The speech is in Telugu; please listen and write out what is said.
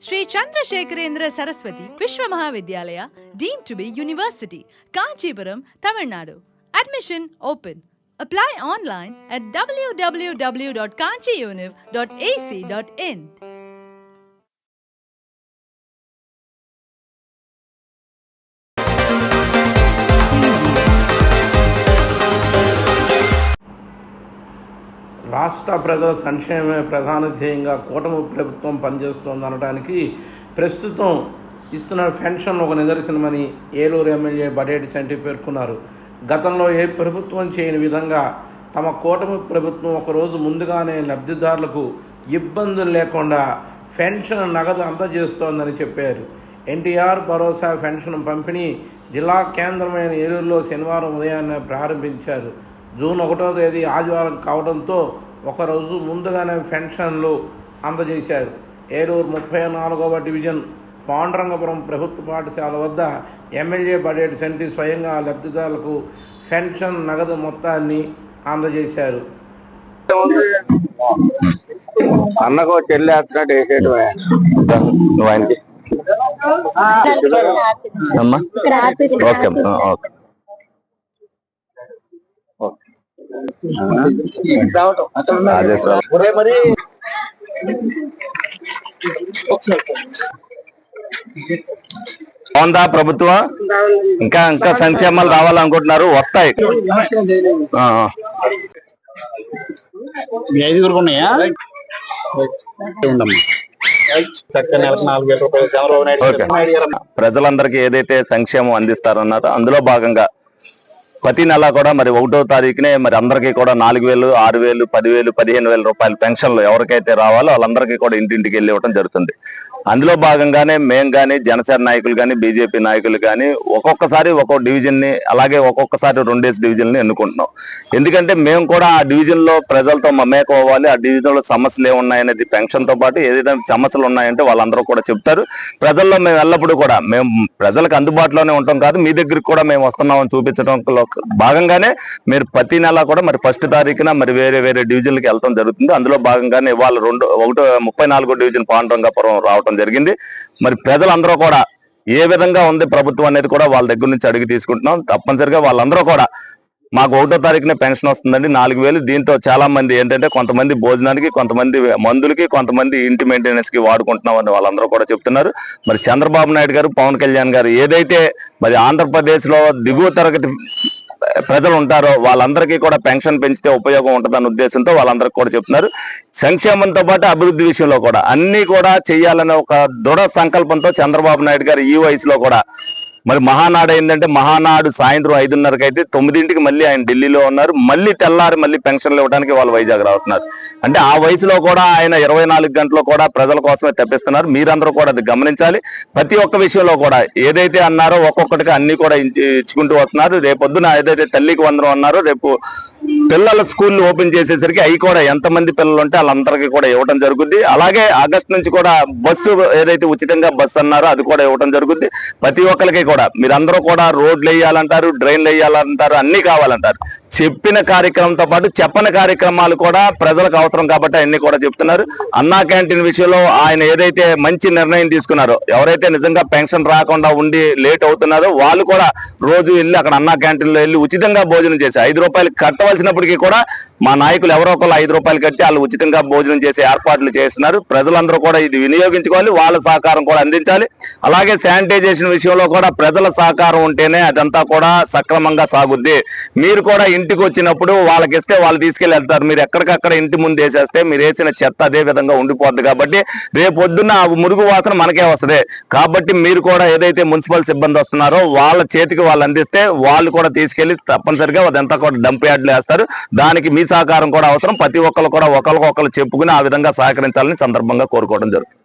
Sri Chandrasekharendra Saraswati Vishwa Mahavidyalaya, deemed to be University, Kanchipuram, Tamil Nadu. Admission open. Apply online at www.kanchiuniv.ac.in. రాష్ట్ర ప్రజల సంక్షేమమే ప్రధాన ధ్యేయంగా కూటమి ప్రభుత్వం పనిచేస్తోందనడానికి ప్రస్తుతం ఇస్తున్న పెన్షన్ ఒక నిదర్శనమని ఏలూరు ఎమ్మెల్యే బడేటి సంటి పేర్కొన్నారు. గతంలో ఏ ప్రభుత్వం చేయని విధంగా తమ కూటమి ప్రభుత్వం ఒకరోజు ముందుగానే లబ్ధిదారులకు ఇబ్బందులు లేకుండా పెన్షన్ నగదు అందజేస్తోందని చెప్పారు. ఎన్టీఆర్ భరోసా పెన్షన్ పంపిణీ జిల్లా కేంద్రమైన ఏలూరులో శనివారం ఉదయాన్నే ప్రారంభించారు. జూన్ 1వ తేదీ ఆదివారం కావడంతో ఒకరోజు ముందుగానే పెన్షన్లు అందజేశారు. ఏలూరు 34వ డివిజన్ పాండురంగపురం ప్రభుత్వ పాఠశాల వద్ద ఎమ్మెల్యే బడేటి సంటి స్వయంగా లబ్ధిదారులకు పెన్షన్ నగదు మొత్తాన్ని అందజేశారు. అన్నకు చెల్లి వేస్తున్నట్టు బాగుందా ప్రభుత్వం? ఇంకా ఇంకా సంక్షేమాలు రావాలనుకుంటున్నారు, వస్తాయి. మీ 5 ఉన్నాయా? ప్రజలందరికీ ఏదైతే సంక్షేమం అందిస్తారన్నారో అందులో భాగంగా ప్రతి నెల కూడా మరి 1వ తారీఖునే మరి అందరికీ కూడా 4,000, 6,000, 10,000, 15,000 రూపాయల పెన్షన్లు ఎవరికైతే రావాలో వాళ్ళందరికీ కూడా ఇంటింటికి వెళ్ళి ఇవ్వడం జరుగుతుంది. అందులో భాగంగానే మేము కానీ జనసేన నాయకులు కానీ బీజేపీ నాయకులు కానీ ఒక్కొక్కసారి ఒక్కొక్క డివిజన్ని అలాగే ఒక్కొక్కసారి 2 డివిజన్లు ఎన్నుకుంటున్నాం. ఎందుకంటే మేము కూడా ఆ డివిజన్లో ప్రజలతో మమేకం అవ్వాలి. ఆ డివిజన్లో సమస్యలు ఏమున్నాయనేది పెన్షన్తో పాటు ఏదైతే సమస్యలు ఉన్నాయంటే వాళ్ళందరూ కూడా చెప్తారు. ప్రజల్లో మేము ఎల్లప్పుడూ కూడా మేము ప్రజలకు అందుబాటులోనే ఉంటాం కాదు, మీ దగ్గరికి కూడా మేము వస్తున్నామని చూపించడంలో భాగంగానే మీరు ప్రతి నెల కూడా మరి 1వ తారీఖున మరి వేరే వేరే డివిజన్లకి వెళ్ళడం జరుగుతుంది. అందులో భాగంగానే ఇవాళ 34వ డివిజన్ పాండురంగపురం రావడం జరిగింది. మరి ప్రజలందరూ కూడా ఏ విధంగా ఉంది ప్రభుత్వం అనేది కూడా వాళ్ళ దగ్గర నుంచి అడిగి తీసుకుంటున్నాం. తప్పనిసరిగా వాళ్ళందరూ కూడా మాకు 1వ తారీఖునే పెన్షన్ వస్తుందండి 4,000. దీంతో చాలా మంది ఏంటంటే కొంతమంది భోజనానికి, కొంతమంది మందులకి, కొంతమంది ఇంటి మెయింటెనెన్స్ కి వాడుకుంటున్నామని వాళ్ళందరూ కూడా చెప్తున్నారు. మరి చంద్రబాబు నాయుడు గారు, పవన్ కళ్యాణ్ గారు ఏదైతే మరి ఆంధ్రప్రదేశ్ లో దిగువ తరగతి ప్రజలు ఉంటారో వాళ్ళందరికీ కూడా పెన్షన్ పెంచితే ఉపయోగం ఉంటుందన్న ఉద్దేశంతో వాళ్ళందరికీ కూడా చెప్తున్నారు. సంక్షేమంతో పాటు అభివృద్ధి విషయంలో కూడా అన్ని కూడా చేయాలనే ఒక దృఢ సంకల్పంతో చంద్రబాబు నాయుడు గారు ఈ వయసులో కూడా మరి మహానాడు అయిందంటే మహానాడు సాయంత్రం 5:30కి అయితే 9ంటికి మళ్ళీ ఆయన ఢిల్లీలో ఉన్నారు. మళ్ళీ తెల్లారి మళ్ళీ పెన్షన్లు ఇవ్వడానికి వాళ్ళు వైజాగ్ రావుతున్నారు. అంటే ఆ వయసులో కూడా ఆయన 24 గంటలు కూడా ప్రజల కోసమే తప్పిస్తున్నారు. మీరందరూ కూడా అది గమనించాలి. ప్రతి ఒక్క విషయంలో కూడా ఏదైతే అన్నారో ఒక్కొక్కటిగా అన్ని కూడా ఇచ్చుకుంటూ వస్తున్నారు. రేపొద్దున ఏదైతే తల్లికి వందనం అన్నారో రేపు పిల్లల స్కూల్ ఓపెన్ చేసేసరికి అవి కూడా ఎంతమంది పిల్లలు ఉంటే వాళ్ళందరికీ కూడా ఇవ్వడం జరుగుద్ది. అలాగే ఆగస్టు నుంచి కూడా బస్సు ఏదైతే ఉచితంగా బస్సు అన్నారో అది కూడా ఇవ్వడం జరుగుద్ది. ప్రతి ఒక్కరికి కూడా మీరందరూ కూడా రోడ్లు వేయాలంటారు, డ్రైన్లు వేయాలంటారు, అన్ని కావాలంటారు. చెప్పిన కార్యక్రమంతో పాటు చెప్పని కార్యక్రమాలు కూడా ప్రజలకు అవసరం కాబట్టి అన్ని కూడా చెప్తున్నారు. అన్నా క్యాంటీన్ విషయంలో ఆయన ఏదైతే మంచి నిర్ణయం తీసుకున్నారో, ఎవరైతే నిజంగా పెన్షన్ రాకుండా ఉండి లేట్ అవుతున్నారో వాళ్ళు కూడా రోజు వెళ్ళి అక్కడ అన్నా క్యాంటీన్ లో వెళ్ళి ఉచితంగా భోజనం చేసి 5 రూపాయలు కట్టవలసినప్పటికీ కూడా మా నాయకులు ఎవరో ఒకళ్ళు 5 రూపాయలు కట్టి వాళ్ళు ఉచితంగా భోజనం చేసే ఏర్పాట్లు చేస్తున్నారు. ప్రజలందరూ కూడా ఇది వినియోగించుకోవాలి, వాళ్ళ సహకారం కూడా అందించాలి. అలాగే శానిటైజేషన్ విషయంలో కూడా ప్రజల సహకారం ఉంటేనే అదంతా కూడా సక్రమంగా సాగుద్ది. మీరు కూడా ఇంటికి వచ్చినప్పుడు వాళ్ళకి ఇస్తే వాళ్ళు తీసుకెళ్లి వెళ్తారు. మీరు ఎక్కడికక్కడ ఇంటి ముందు వేసేస్తే మీరు వేసిన చెత్త అదే విధంగా ఉండిపోద్ది. కాబట్టి రేపొద్దున్న మురుగు వాసన మనకే వస్తుంది. కాబట్టి మీరు కూడా ఏదైతే మున్సిపల్ సిబ్బంది వస్తున్నారో వాళ్ళ చేతికి వాళ్ళు అందిస్తే వాళ్ళు కూడా తీసుకెళ్లి తప్పనిసరిగా అదంతా కూడా డంప్ యార్డ్లు వేస్తారు. దానికి మీ సహకారం కూడా అవసరం. ప్రతి ఒక్కరు కూడా ఒకరికొకరు చెప్పుకుని ఆ విధంగా సహకరించాలని సందర్భంగా కోరుకోవడం జరుగుతుంది.